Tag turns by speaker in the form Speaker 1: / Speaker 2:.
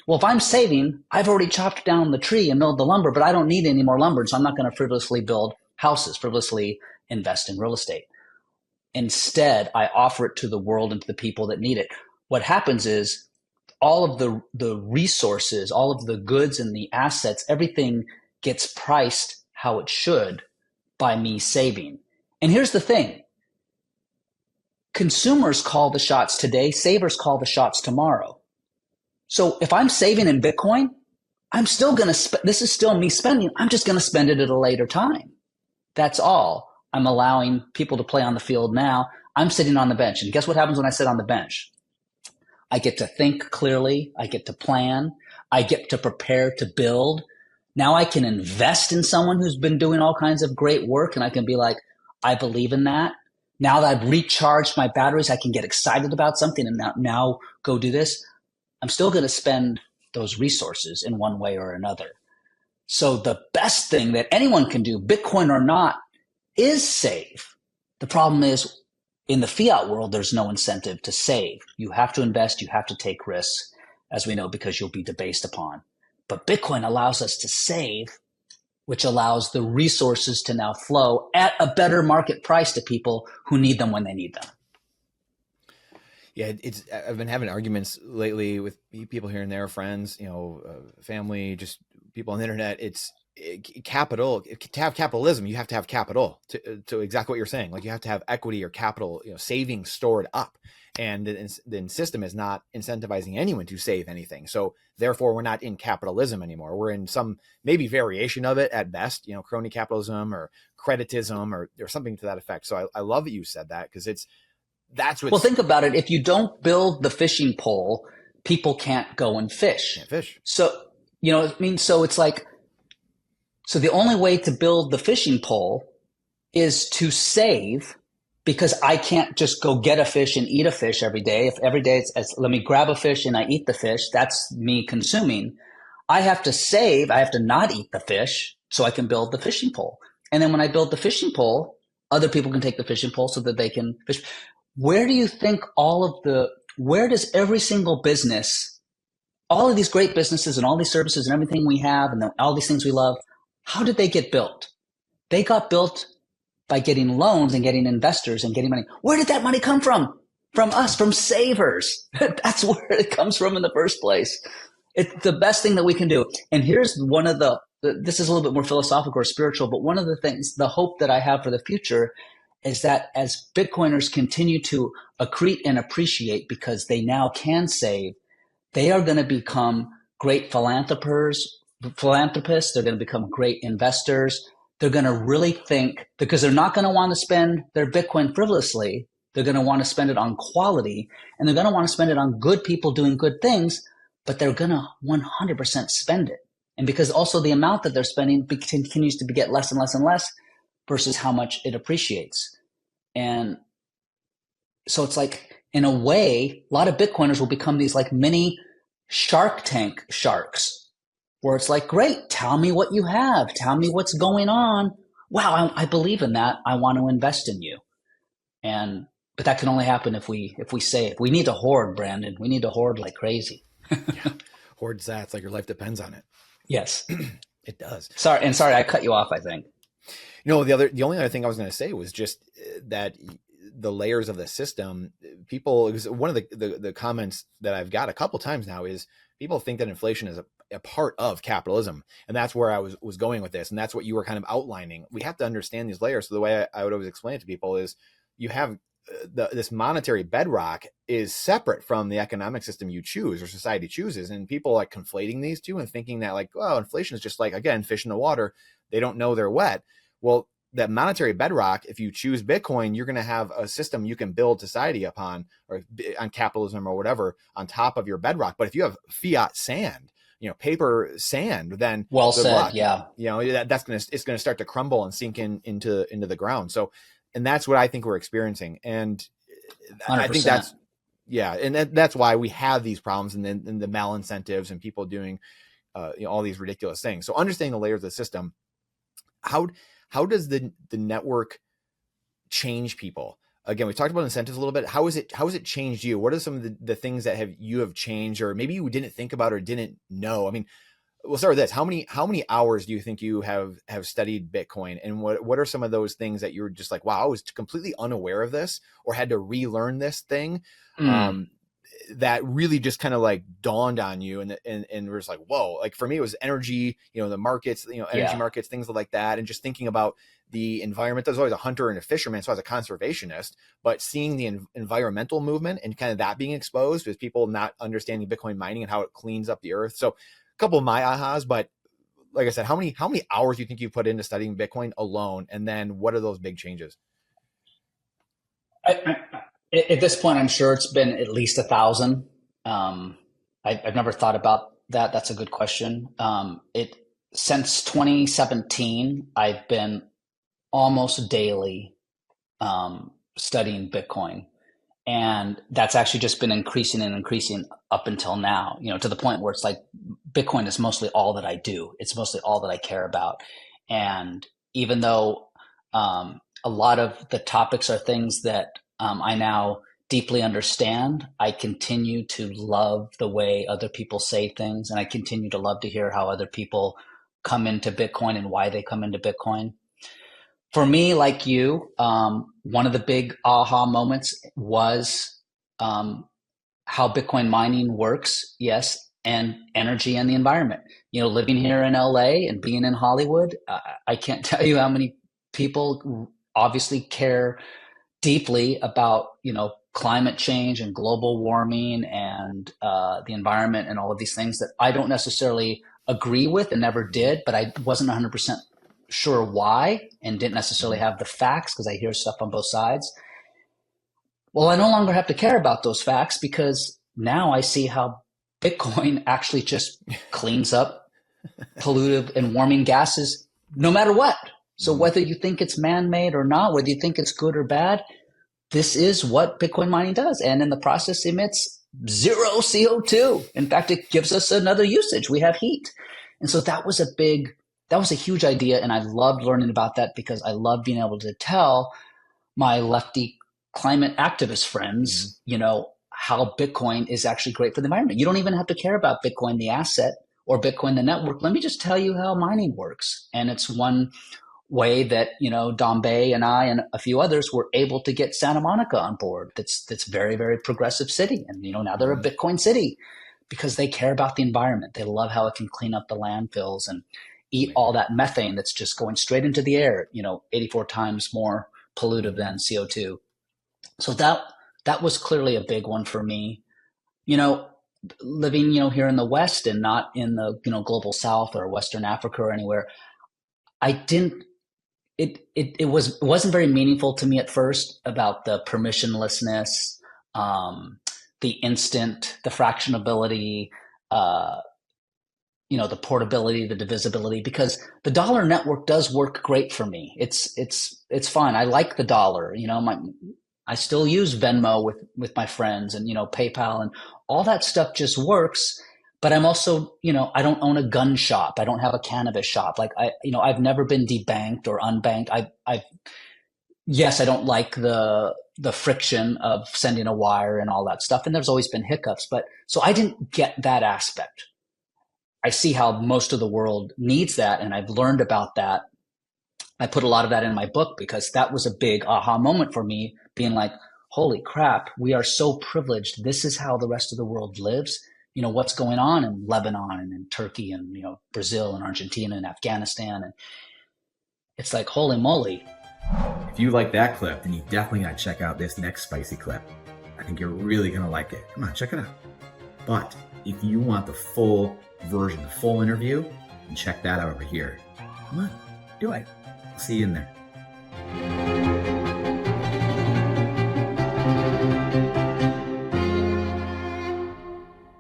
Speaker 1: Well, if I'm saving, I've already chopped down the tree and milled the lumber, but I don't need any more lumber. So I'm not going to frivolously build houses, frivolously invest in real estate. Instead, I offer it to the world and to the people that need it. What happens is all of the resources, all of the goods and the assets, everything gets priced how it should by me saving. And here's the thing. Consumers call the shots today, savers call the shots tomorrow. So if I'm saving in Bitcoin, I'm still going to this is still me spending. I'm just going to spend it at a later time. That's all. I'm allowing people to play on the field now. I'm sitting on the bench. And guess what happens when I sit on the bench? I get to think clearly. I get to plan. I get to prepare to build. Now I can invest in someone who's been doing all kinds of great work, and I can be like, I believe in that. Now that I've recharged my batteries, I can get excited about something and now go do this. I'm still going to spend those resources in one way or another. So the best thing that anyone can do, Bitcoin or not, is save. The problem is in the fiat world, there's no incentive to save. You have to invest. You have to take risks, as we know, because you'll be debased upon. But Bitcoin allows us to save, which allows the resources to now flow at a better market price to people who need them when they need them.
Speaker 2: Yeah, I've been having arguments lately with people here and there, friends, family, just people on the internet. Capital, to have capitalism, you have to have capital to exactly what you're saying. Like you have to have equity or capital, savings stored up. And the system is not incentivizing anyone to save anything. So therefore we're not in capitalism anymore. We're in some maybe variation of it at best, crony capitalism or creditism or something to that effect. So I love that you said that because that's what.
Speaker 1: Well, think about it. If you don't build the fishing pole, people can't go and fish.
Speaker 2: Can't fish.
Speaker 1: So, so it's like, so the only way to build the fishing pole is to save, because I can't just go get a fish and eat a fish every day. If every day let me grab a fish and I eat the fish, that's me consuming. I have to save. I have to not eat the fish so I can build the fishing pole. And then when I build the fishing pole, other people can take the fishing pole so that they can fish. Where do you think where does every single business, all of these great businesses and all these services and everything we have and all these things we love, how did they get built? They got built by getting loans and getting investors and getting money. Where did that money come from? From us, from savers. That's where it comes from in the first place. It's the best thing that we can do. And here's one of this is a little bit more philosophical or spiritual, but one of the things, the hope that I have for the future is that as Bitcoiners continue to accrete and appreciate because they now can save, they are going to become great philanthropists. They're going to become great investors. They're going to really think, because they're not going to want to spend their Bitcoin frivolously. They're going to want to spend it on quality, and they're going to want to spend it on good people doing good things, but they're going to 100% spend it. And because also the amount that they're spending continues to get less and less and less versus how much it appreciates. And so it's like, in a way, a lot of Bitcoiners will become these like mini Shark Tank sharks, where it's like, great, tell me what you have. Tell me what's going on. Wow, I believe in that. I want to invest in you. But that can only happen if we save. We need to hoard, Brandon. We need to hoard like crazy.
Speaker 2: Yeah. Hoard sats like your life depends on it.
Speaker 1: Yes.
Speaker 2: It does.
Speaker 1: Sorry, I cut you off, I think.
Speaker 2: The only other thing I was going to say was just that the layers of the system, one of the comments that I've got a couple times now is people think that inflation is a part of capitalism. And that's where I was going with this. And that's what you were kind of outlining. We have to understand these layers. So the way I would always explain it to people is you have this monetary bedrock is separate from the economic system you choose or society chooses. And people like conflating these two and thinking that like, well, inflation is just like, again, fish in the water. They don't know they're wet. Well, that monetary bedrock, if you choose Bitcoin, you're going to have a system you can build society upon, or on capitalism or whatever, on top of your bedrock. But if you have fiat sand, paper sand, then
Speaker 1: well said,
Speaker 2: luck.
Speaker 1: yeah.
Speaker 2: It's going to start to crumble and sink into the ground. So, and that's what I think we're experiencing. And
Speaker 1: 100%.
Speaker 2: I think that's why we have these problems and then the malincentives and people doing all these ridiculous things. So understanding the layers of the system, how does the network change people? again, we talked about incentives a little bit. How has it changed you? What are some of the things that you have changed, or maybe you didn't think about or didn't know? I mean, we'll start with this. How many hours do you think you have studied Bitcoin, and what are some of those things that you're just like, wow, I was completely unaware of this, or had to relearn this thing, that really just kind of like dawned on you, and we're just like, whoa. Like for me, it was energy, the markets, energy markets, things like that, and just thinking about the environment. There's always a hunter and a fisherman, so I was a conservationist, but seeing the environmental movement and kind of that being exposed with people not understanding Bitcoin mining and how it cleans up the earth. So a couple of my ahas, but like I said, how many hours do you think you put into studying Bitcoin alone? And then what are those big changes?
Speaker 1: At this point, I'm sure it's been at least 1,000. I've never thought about that. That's a good question. Since 2017, I've been almost daily studying Bitcoin. And that's actually just been increasing and increasing up until now, to the point where it's like Bitcoin is mostly all that I do. It's mostly all that I care about. And even though a lot of the topics are things that I now deeply understand, I continue to love the way other people say things. And I continue to love to hear how other people come into Bitcoin and why they come into Bitcoin. For me, like you, one of the big aha moments was how Bitcoin mining works, yes, and energy and the environment. Living here in LA and being in Hollywood, I can't tell you how many people obviously care deeply about, climate change and global warming and the environment and all of these things that I don't necessarily agree with and never did, but I wasn't 100% sure why and didn't necessarily have the facts because I hear stuff on both sides. Well, I no longer have to care about those facts because now I see how Bitcoin actually just cleans up pollutive and warming gases no matter what. So whether you think it's man-made or not, whether you think it's good or bad, this is what Bitcoin mining does. And in the process emits zero CO2. In fact, it gives us another usage. We have heat. And so that was a huge idea. And I loved learning about that because I love being able to tell my lefty climate activist friends, how Bitcoin is actually great for the environment. You don't even have to care about Bitcoin, the asset, or Bitcoin, the network. Let me just tell you how mining works. And it's one way that, Don Bay and I and a few others were able to get Santa Monica on board. That's very, very progressive city. And, now they're a Bitcoin city because they care about the environment. They love how it can clean up the landfills and eat all that methane that's just going straight into the air, 84 times more pollutive than CO2. So that was clearly a big one for me. Living, here in the West and not in the, global South or Western Africa or anywhere, it wasn't very meaningful to me at first about the permissionlessness, the instant, the fractionability, the portability, the divisibility, because the dollar network does work great for me. It's fine. I like the dollar, I still use Venmo with my friends and, PayPal and all that stuff just works. But I'm also, I don't own a gun shop. I don't have a cannabis shop. Like I've never been debanked or unbanked. Yes, I don't like the friction of sending a wire and all that stuff. And there's always been hiccups, but so I didn't get that aspect. I see how most of the world needs that. And I've learned about that. I put a lot of that in my book because that was a big aha moment for me, being like, holy crap, we are so privileged. This is how the rest of the world lives. What's going on in Lebanon and in Turkey and, Brazil and Argentina and Afghanistan. And it's like, holy moly.
Speaker 3: If you like that clip, then you definitely got to check out this next spicy clip. I think you're really going to like it. Come on, check it out. But if you want the full version, the full interview, then check that out over here. Come on, do it. I'll see you in there.